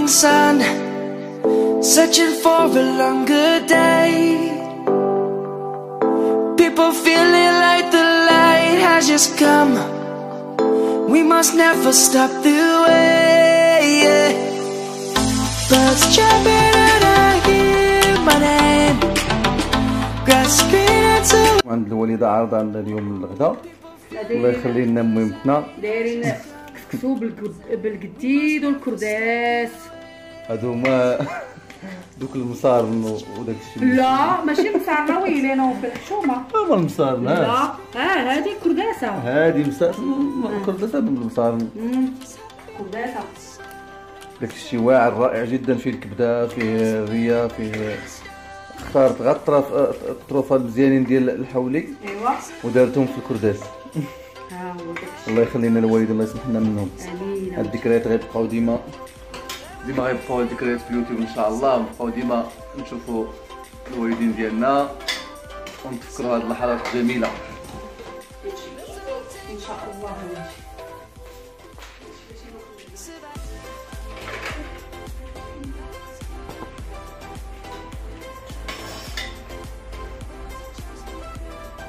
morning sun, searching for a longer day. People feeling like the light has just come. We must never stop the way. Birds chirping and I hear my name, grasping into. عند الوالده عرض عندنا اليوم الغداء. الله يخلي لنا ميمتنا. دايرين كسكسو بالقديد والكرداس. هادو هما دوك المصارن وداك الشيء. لا ماشي مصارنه ويلينا في الحشومه. هما المصارن. لا هذه كرداسه. هذه كرداسه بالمصارن. كرداسه. داك الشيء واعر رائع جدا، فيه الكبده، فيه الريه، فيه اختارت غير الطروفه المزيانين ديال الحولي. ايوا. ودارتهم في الكرداس. ها هو داك الشيء. الله يخلينا الوالد، الله يسمح لنا منهم. امين. هاد الذكريات غيبقاو ديما غيبقاو الذكريات في اليوتيوب ان شاء الله، ونبقاو ديما نشوفوا الوالدين ديالنا ونتفكروا هاد اللحظات الجميله ان شاء الله.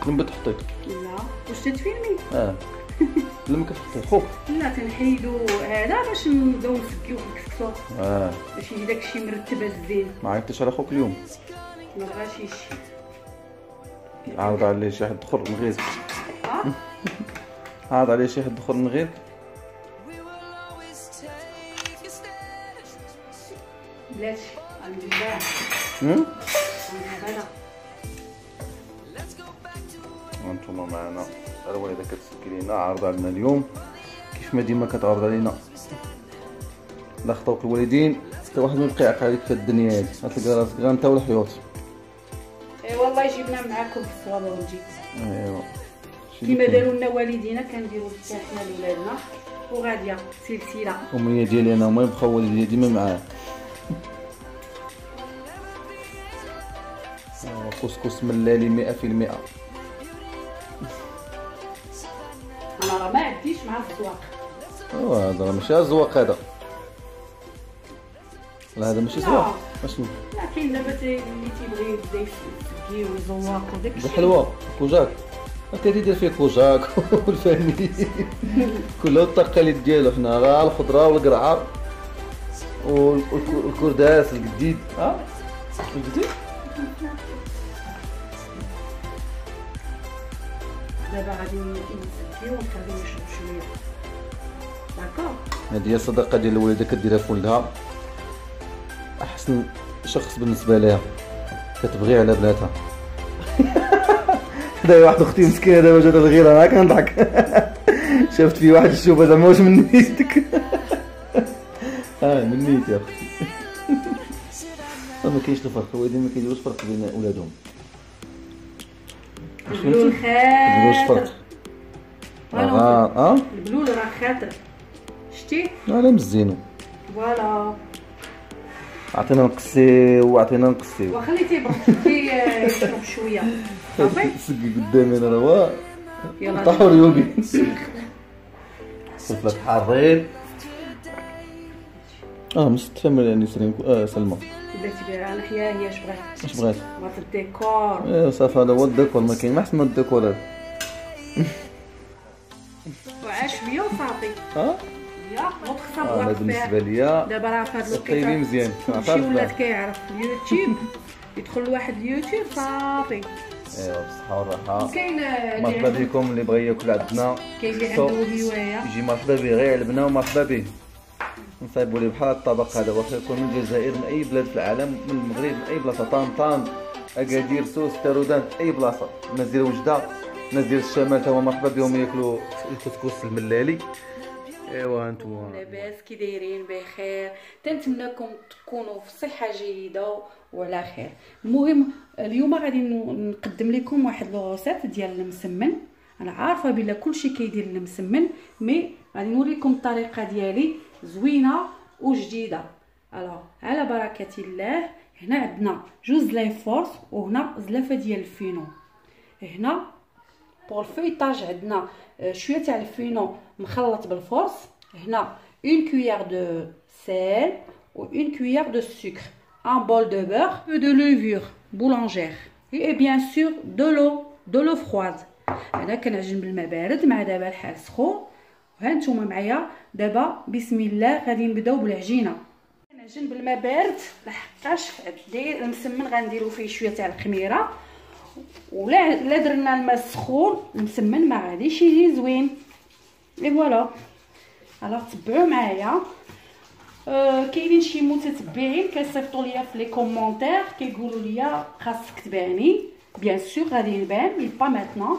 لما تحطي. لا واش تتفيلمي؟ لما كتحطي خوك. لا كنحيدو هذا باش نبداو نسكيو في الكسكسو. باش يجي داكشي مرتب الزين. ما عيطتيش على خوك اليوم؟ ما بغاش يمشي. عاود عليه شي حد اخر من غيرك. عاود عليه شي حد اخر من غيرك. بلاتي الحمد لله. هذا وانتم معنا الوالده كتسكي لينا، عارضه علينا اليوم كيف ما ديما كتعرض علينا. لا خطاوك الوالدين حتى واحد ما يبقى يعقل عليك في الدنيا هادي، غتلقى راسك غير انت والحيوط. اي والله جبنا معاكم بالصواب ونجي. ايوا كيما داروا لنا والدينا كنديروا حتى حنا لولادنا، وغاديه سلسله. امنيه ديالي انا هما يبقاو والديا ديما معايا. كسكس ملالي 100%. انا راه ما عديتش مع الزواق. هذا راه ماشي الزواق هذا. لا هذا ماشي زواق. اشنو؟ لا كاين دابا اللي تيبغي يبدا يسكي ويزواق وداك الشيء. الحلوى كوجاك هكا تيدير فيه كوجاك والفاني كله التقاليد ديالو. حنا راه الخضره والقرعه والكرداس الجديد. الجديد دابا غادي نسكيو ونخليو يشرب شويه. داكور. هذه هي الصدقه ديال الوالده كديرها في ولدها، احسن شخص بالنسبه لها، كتبغي على بناتها. دابا واحد اختي مسكينه دابا جات الغيره، انا كنضحك. شافت فيه واحد الشوفه زعما واش من نيتك. من نيتي يا اختي. ما كاينش الفرق، الوالدين ما كيديروش فرق بين اولادهم. البلول خاطر. البلول راه خاطر. شتي؟ لا مزينو. فوالا. عطينا نقسيو وعطينا نقسيو. وخليتيه برك يشرب شويه. صافي. سقي قدامي انا راه يلاه طاحوا ريوبي. صفلك حارين. مستفهم يعني سلمى. بلاتي بها نحيا هي اش بغات. اش بغات؟ بغات الديكور. صافي هذا هو الديكور، ما كاين ما احسن من الديكور هذا. وعاش شويه وصافي. يا وتخصب انا بالنسبه ليا دابا راه فهاد الوقيته مزيان. كلشي ولات كيعرف اليوتيوب. يدخل لواحد اليوتيوب صافي. ايوا بالصحه والراحه. كاين مرحبا بكم اللي بغى ياكل عندنا. كاين اللي عنده هوايه يجي مرحبا به، غير علبنا ومرحبا به. نصايبوا ليه بحال الطبق هذا، واخا يكون من الجزائر، من اي بلاد في العالم، من المغرب، من اي بلاصه، طنطا، اكادير، سوس، تارودان، اي بلاصه. الناس ديال وجده، الناس ديال الشمال تا هما مرحبا بهم ياكلوا الكسكس الملالي. ايوا انتم لاباس كي دايرين بخير، تنتمنىكم تكونوا في صحه جيده وعلى خير. المهم اليوم غادي نقدم لكم واحد لوغوسيت ديال المسمن. انا عارفه بلا كلشي كيدير المسمن، مي غادي نوريكم الطريقه ديالي زوينه وجديده. على بركه الله. هنا عندنا جوج لاي فورس وهنا زلافه ديال الفينو. هنا بور الفيطاج عندنا شويه تاع الفينو مخلط بالفورس. هنا اون كويير دو سيل ou une cuillère de sucre, un bol de beurre, peu de levure boulangère et bien sûr de l'eau froide. انا كنعجن بالماء بارد مع دابا الحال سخون. وها نتوما معايا دابا بسم الله غادي نبداو بالعجينه. كنعجن بالماء بارد لحقاش داير المسمن غنديرو فيه شويه تاع الخميره، ولا درنا الماء سخون المسمن ما غاديش يجي زوين. اي فوالا الوغ تبعوا معايا. كاينين شي متتبعين كيصيفطوا ليا في لي كومونتير كيقولوا ليا خاصك تباني. بيان سور غادي نبان مي با ماتنون،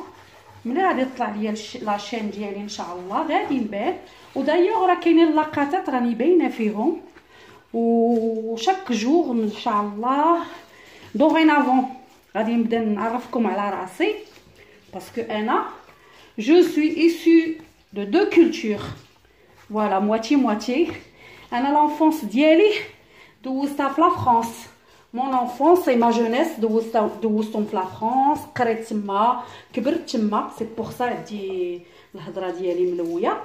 ملي غادي تطلع ليا لاشين ديالي ان شاء الله غادي نبان. ودايوغ راه كاينين لقطات راني باينه فيهم، وشاك جور ان شاء الله دوغينافون غادي نبدا نعرفكم على راسي، باسكو انا جو سوي ايسو دو دو كولتور. فوالا مواتي مواتي. انا لونفونس ديالي دوزتها في لا فرانس. مون انفونس اي ما جونيس دوزتهم في لا فرانس، قريت تما كبرت تما. سي بوغ سا دي الهضره ديالي ملويه.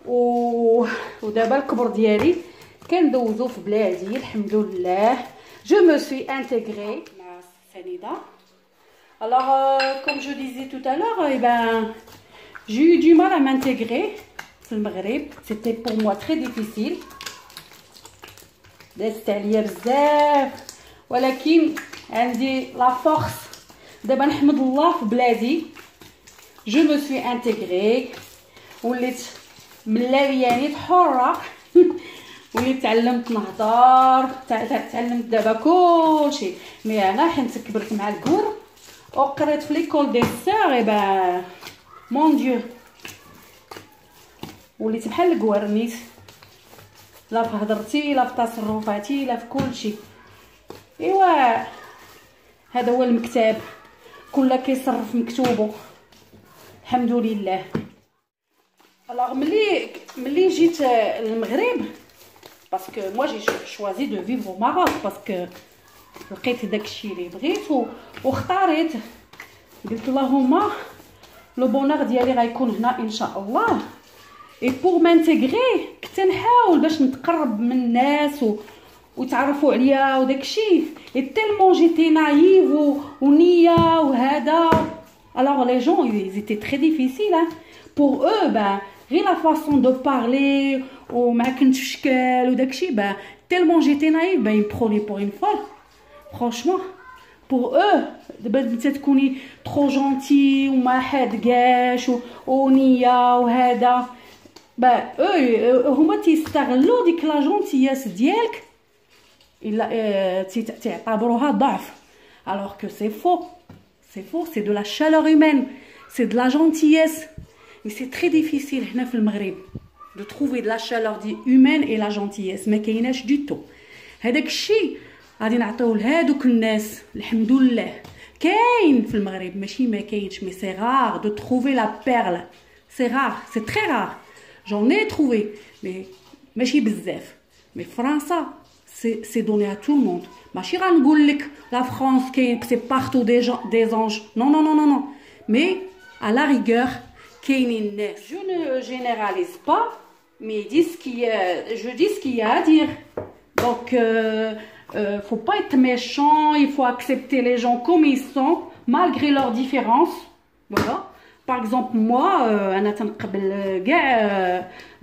ودابا الكبر ديالي كندوزو في بلادي الحمد لله. جو مو سوي انتيغري مع سنيده. Alors comme je disais tout à l'heure, eh ben j'ai eu du mal à m'intégrer في المغرب. C'était pour moi très difficile. دازت عليا بزاف، ولكن عندي لا فورس. دابا نحمد الله في بلادي. جو مو سوي انتيغري، وليت ملاويانيت حره. وليت تعلمت نهضر، تعلمت دابا كلشي. مي انا حيت كبرت مع الكور وقريت في ليكول دي سور، اي با مون ديو وليت بحال الكوار نيت، لا في هضرتي لا في تصرفاتي لا في كلشي. ايوا هذا هو المكتاب، كل كيصرف مكتوبه الحمد لله. الوغ ملي جيت للمغرب، باسكو موا جي شوازي دو فيفر او ماروك، باسكو لقيت داكشي اللي بغيت واختاريت. قلت اللهم لو بونور ديالي غيكون هنا ان شاء الله. اي بور مانتيغري كنت نحاول باش نتقرب من الناس وتعرفوا عليا وداكشي. اي تيلمون جيتي نايف ونيه وهذا. alors les gens ils étaient très difficiles hein. pour eux ben غير la façon de parler وما كنتش في شكل وداكشي ben tellement j'étais naïve ben ils me prenaient pour une folle franchement. pour eux دابا انت تكوني trop gentil وما حادقاش ونيه وهذا bah eux هما تيستغلوا ديك لا جونتياس ديالك الا تعتبروها ضعف. alors que c'est faux, c'est de la chaleur humaine, c'est de la gentillesse. mais c'est très difficile هنا في المغرب de trouver de la chaleur humaine et la gentillesse. ما كايناش du tout. هذاك الشيء غادي نعطيوه لهادوك الناس الحمد لله. كاين في المغرب ماشي ما كاينش، mais c'est rare de trouver la perle. c'est rare, c'est très rare. j'en ai trouvé mais ماشي بزاف. mais فرنسا c'est donné à tout le monde. ماشي غنقول لك la France كاين c'est partout des anges. non non non non non. mais à la rigueur كاينين الناس. je ne généralise pas mais je dis ce qu'il y a à dire. donc faut pas être méchant, il faut accepter les gens comme ils sont malgré leurs différences. voilà. par exemple moi انا تنقبل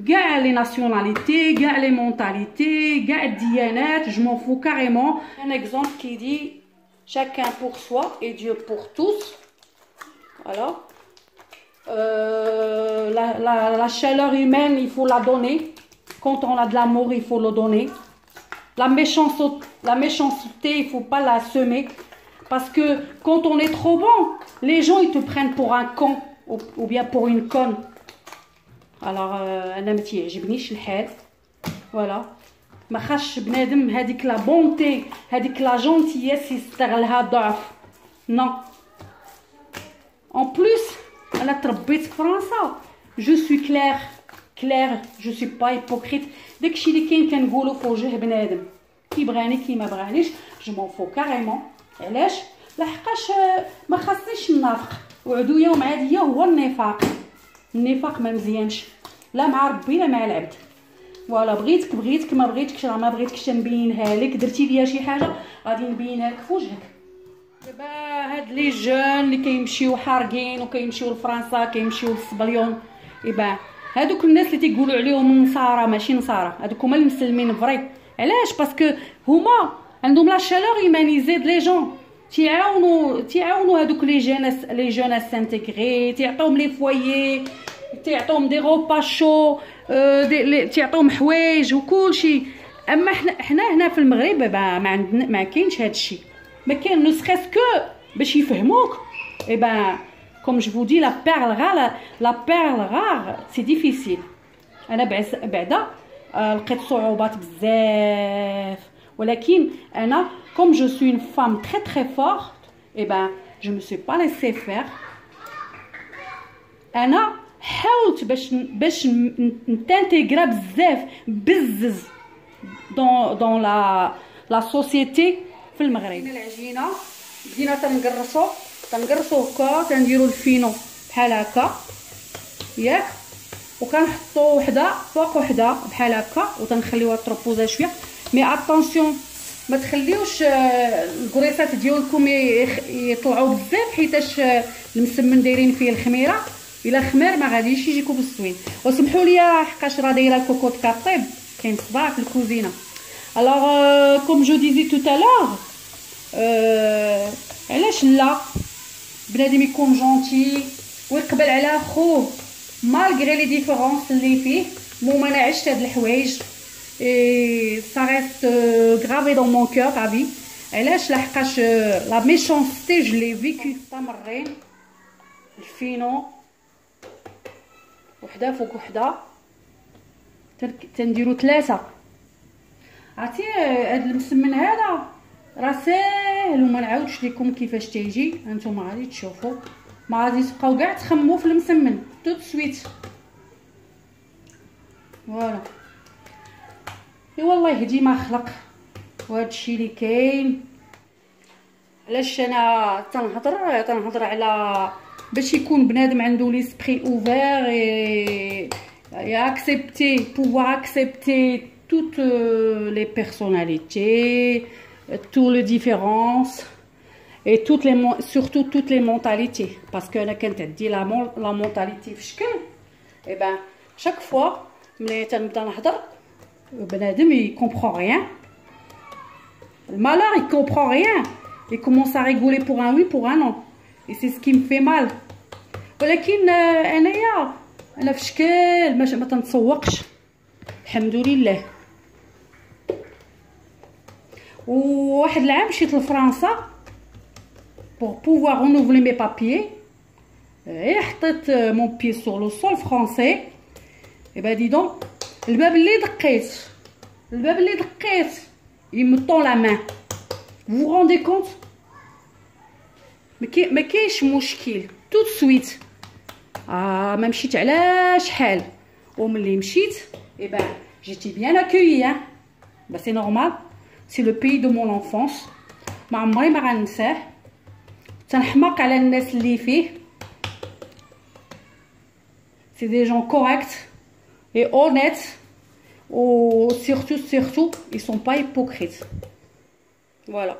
كاع les nationalités, كاع les mentalités, كاع الديانات. je m'en fous carrément. un exemple qui dit chacun pour soi et Dieu pour tous. voilà. la chaleur humaine il faut la donner. quand on a de l'amour il faut le donner. la méchanceté il faut pas la semer, parce que quand on est trop bon les gens ils te prennent pour un con ou bien pour une conne. alors انا ما تيعجبنيش الحال. voilà. ما خاصش بنادم هذيك لا بونتي هذيك لا جونتياس يستغلها ضعف. non. en plus انا تربيت في فرنسا. je suis claire, je suis pas hypocrite. داكشي اللي كاين كنقولو في وجه بنادم كيبغاني كيما بغانيش je m'en fous carrément. علاش؟ لحقاش ما خاصنيش النافق. وعدويا ومعاديه هو النفاق. النفاق ما مزيانش لا مع ربي لا مع العبد. فوالا بغيتك ما بغيتكش راه ما بغيتكش نبينها لك، درتي ليا شي حاجه غادي نبينها لك في وجهك. دابا هاد لي جون اللي كيمشيو حارقين وكيمشيو لفرنسا كيمشيو للصبليون، ايبا هادوك الناس اللي تيقولوا عليهم نصارى ماشي نصارى، هادوك هما المسلمين فري. علاش؟ باسكو هما عندهم لا شالور ايمانيزي دي لي جون، تيعاونوا هادوك لي جون سانتيغري، تعطيهم لي فوايي، تعطيهم دي روبا شو، تعطيهم حوايج وكلشي. اما حنا هنا في المغرب ما عندنا، ما كاينش هادشي، ما كاين نو سخيس كو باش يفهموك. اي با كوم جو فو دي لا بيرل غار سي ديفيسيل. انا بعدا لقيت صعوبات بزاف، ولكن انا كوم جو سوي اون فام تري فورت، اي با جو مو سوي با ليسي فير. انا حاولت باش نتانتيغرا بزز دون لا سوسيتي في المغرب. العجينه بدينا تنقرصو هكا، تنديرو الفينو بحال هكا ياك، وكنحطو وحده فوق وحده بحال هكا وتنخليوها تروبوزا شويه. مي اتونسيون ما تخليوش الكريسات ديالكم يطلعوا بزاف، حيتاش المسمن دايرين فيه الخميره، الا خمر ما غاديش يجيكم بالزوين. وسمحوا لي حقاش راه دايره الكوكوط كطيب، كاين صباع في الكوزينه. الوغ كوم جو ديزي تو تالور، علاش لا بنادم يكون جونتي ويقبل على خوه مالغري لي ديفيرونس اللي فيه. المهم انا عشت هاد الحوايج اي سا ريست غرافي دون مون كور افي. علاش؟ لحقاش لا ميشونستي جو لي فيكو. تمرين الفينو وحده فوق وحده، تنديرو 3. عرفتي هاد المسمن هذا راه ساهل وما نعاودش لكم كيفاش تيجي، هانتوما غادي تشوفوا، ما غادي تبقاو كاع تخمموا في المسمن تو سويت. فوالا ايوا الله يهدي ما خلق، وهذا الشيء اللي كاين. علاش انا تنهضر على باش يكون بنادم عنده ليسبري اوفير et accepter, pouvoir accepter toutes les personnalités, toutes les différences et surtout toutes les mentalités, parce que انا كنت عندي la mentalité في شكل. et ben chaque fois ملي تنبدا نهضر بنادم il comprend rien, le malheur il comprend rien, il commence à rigoler pour un oui pour un non, et c'est ce qui me fait mal. ولكن انا في شكل ما تنتسوقش الحمد لله. وواحد العام مشيت لفرنسا pour pouvoir renouveler mes papiers et حطيت mon pied sur le sol français. et ben dis donc الباب اللي دقيت il me tend la main. vous vous rendez compte؟ ما كاينش مشكل tout de suite. ما مشيت على شحال، وملي مشيت اي با جيتي بيان اكويي. با سي نورمال، سي لو بيي دو مون انفونس، ما عمري ما غنساه. تنحماق على الناس اللي فيه، سي دي جون كوريكت اي اونيت، و سيرتو ils sont pas hypocrites. voilà.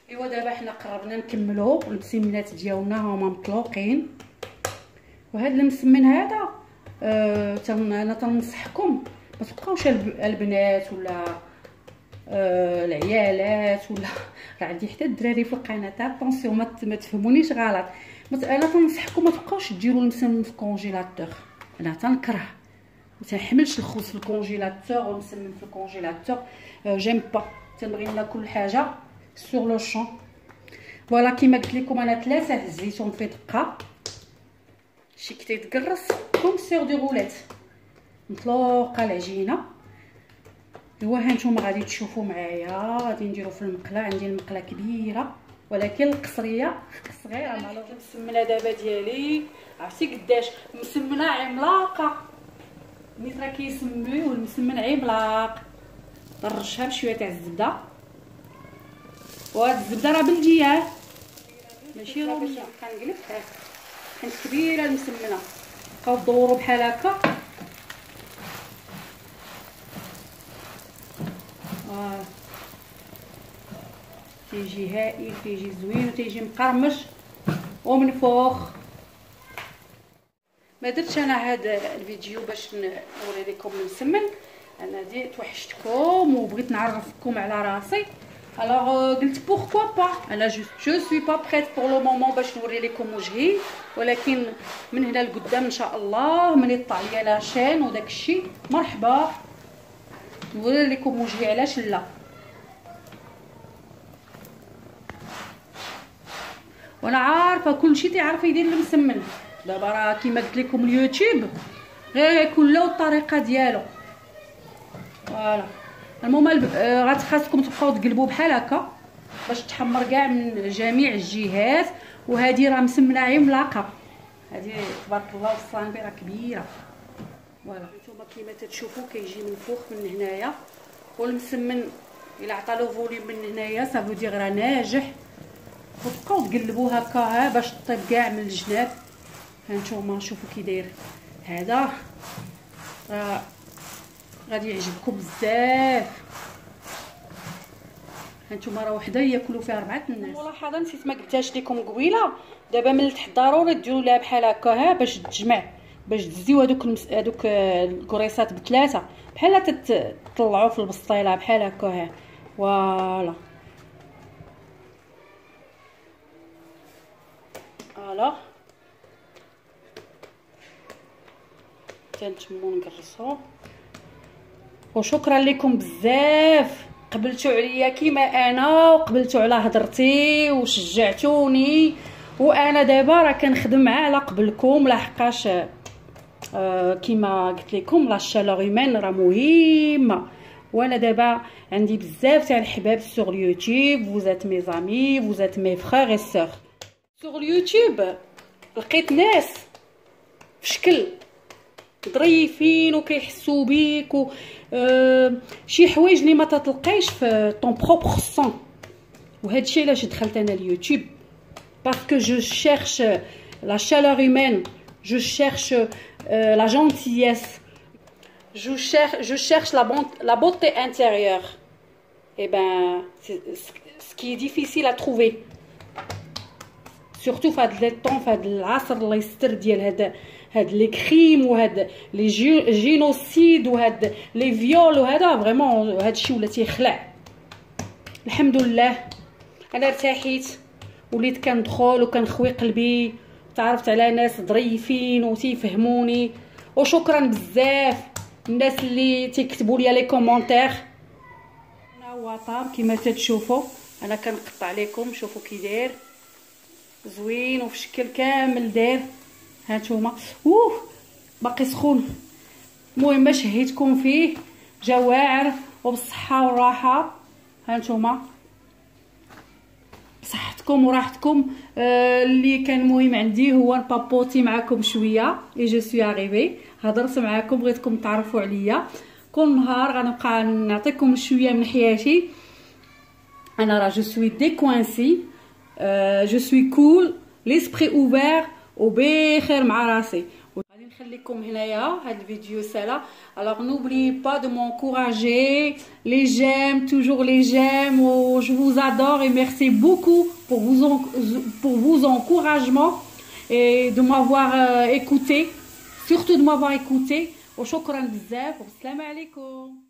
ايوا دابا حنا قربنا نكملو المسمنات ديالنا، هما مطلوقين. وهذا المسمن هذا انا تنصحكم ما تبقاوش البنات ولا العيالات ولا راه عندي حتى الدراري في القناه، اتونسيون ما تفهمونيش غلط. انا تنصحكم ما تبقاوش ديروا المسمن في الكونجيلاتور، انا تنكره، ما تنحملش الخبز في الكونجيلاتور والمسمن في الكونجيلاتور، جيم با. تنبغي ناكل حاجه سور لو شون. فوالا كيما قلت لكم انا 3 هزيتهم في دقه، شي كيتقرص كوم سور دي رولات مطلوقه العجينه. ايوا هانتوما غادي تشوفوا معايا، غادي نديرو في المقله. عندي المقله كبيره ولكن القصريه صغيره. مالو المسمنه دابا ديالي عرفتي قداش مسمنه عملاقه، نيت راه كيسمي والمسمن عملاق. طرشها بشويه تاع الزبده، وهاد الزبده راه بلديه ماشي روميه. كنقلبها حيت كبيره المسمنه، بقاو تدوروا بحال هكا. تيجي هائل، تيجي زوين وتيجي مقرمش ومنفوخ. ما درتش انا هذا الفيديو باش نوري لكم المسمن، انا توحشتكم وبغيت نعرفكم على راسي. الوغ قلت بوركوا با، انا جو سوي با بريت بور لو مومون باش نوري لكم وجهي، ولكن من هنا لقدام ان شاء الله ملي طلع ليا لاشين وداك الشيء مرحبا نوري لكم وجهي، علاش لا. وانا عارفه كلشي تيعرف يدير المسمن. دابا راه كيما قلت لكم اليوتيوب غير كله الطريقه ديالو. فوالا المهم غتخاصكم تبقاو تقلبوا بحال هكا باش تحمر كاع من جميع الجهات. وهذه راه مسمنه عملاقه، هذه تبارك الله والصانبي راه كبيره. فوالا نتوما كيما تتشوفوا كيجي منفوخ من هنايا، والمسمن الا عطى له فوليوم من هنايا صافو دير راه ناجح. وتبقاو تقلبوا هكا ها باش طيب كاع من الجناب. هانتوما شوفوا كي داير هذا، راه غادي يعجبكم بزاف. هانتوما راه وحده ياكلوا فيها 4 الناس. ملاحظه نسيت ما قلتهاش لكم قبيله، دابا من التحت ضروري ديروا لها بحال هكا ها باش تجمع، باش تزيو هذوك الكريسات بثلاثه بحال تطلعوا في البسطيله بحال هكا ها. فوالا فوالا تنتمو نقرصو. وشكرا لكم بزاف، قبلتوا عليا كيما انا وقبلتوا على هضرتي وشجعتوني. وانا دابا راه كنخدم على قبلكم لحقاش كيما قلت لكم لا شالور هيومان راه مهمه. وانا دابا عندي بزاف تاع الحباب سور اليوتيوب، فوزات مي زامي، فوزات مي فخير اي سور. سور اليوتيوب لقيت ناس في شكل ظريفين وكيحسوا بيك و شي حوايج اللي ما تتلقايش في طون بروبر سون. وهذا الشيء علاش دخلت انا اليوتيوب، باسكو جو شيرش لا شالور هيومان، جو شيرش لا جونتييس، je cherche la beauté intérieure. Et ben c'est ce qui est difficile à trouver, surtout في هاد لي طون، في هاد العصر الله يستر ديال هاد لي كريم وهاد لي جينوسيد وهاد لي فيول وهذا فريمون هاد الشيء ولا تيخلع. الحمد لله انا ارتحيت، وليت كندخل وكنخوي قلبي، تعرفت على ناس ظريفين وتيفهموني. وشكرا بزاف الناس اللي تيكتبوا لي لي كومونتير. انا هو طاب كيما تتشوفوا، انا كنقطع لكم شوفوا كي داير زوين وفي شكل كامل داير. هانتوما باقي سخون. المهم شهيتكم فيه جا واعر وبالصحه والراحه. هانتوما بصحتكم وراحتكم. اللي كان مهم عندي هو نبابوتي معكم شويه اي جو سوي اريفي، هضرت معكم بغيتكم تعرفوا عليا. كل نهار غنبقى نعطيكم شويه من حياتي. انا راه جو سوي ديكوانسي، جو سوي كول، ليسبري اوفير وبخير مع راسي. غادي نخليكم هنايا هاد الفيديو سالا. alors n'oubliez pas de m'encourager, les j'aime, toujours les j'aime. Je vous adore et merci beaucoup pour vos encouragements et de m'avoir écouté, surtout de m'avoir écouté. وشكرا بزاف والسلام عليكم.